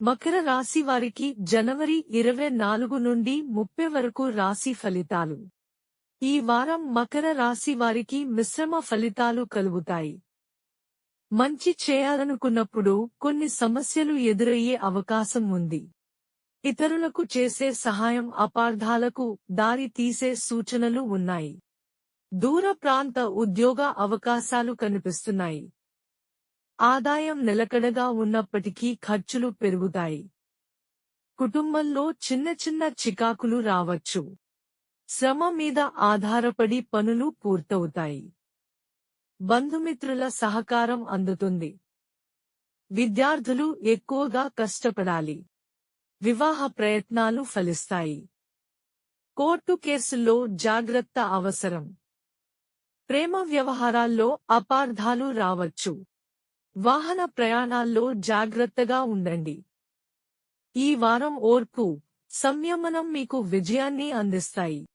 మకర రాశి వారికి జనవరి 24 నుండి 30 వరకు రాశి ఫలితాలు. ఈ వారం మకర రాశి వారికి మిశ్రమ ఫలితాలు కలుగుతాయి. మంచి చేయాలనుకున్నప్పుడు కొన్ని సమస్యలు ఎదురయ్యే అవకాశం ఉంది. ఇతరులకు చేసే సహాయం అపార్థాలకు దారి తీసే సూచనలు ఉన్నాయి. దూర ప్రాంత ఉద్యోగ అవకాశాలు కనిపిస్తున్నాయి. ఆదాయం నిలకడగా ఉన్నప్పటికీ ఖర్చులు పెరుగుతాయి. కుటుంబంలో చిన్న చిన్న చికాకులు రావచ్చు. శ్రమ మీద ఆధారపడి పనులు పూర్తవుతాయి. బంధుమిత్రుల సహకారం అందుతుంది. విద్యార్థులు ఎక్కువగా కష్టపడాలి. వివాహ ప్రయత్నాలు ఫలిస్తాయి. కోర్టు కేసుల్లో జాగ్రత్త అవసరం. ప్రేమ వ్యవహారాల్లో అపార్థాలు రావచ్చు. వాహన ప్రయాణాల్లో జాగ్రత్తగా ఉండండి. ఈ వారం ఓర్పు, సంయమనం మీకు విజయాన్ని అందిస్తాయి.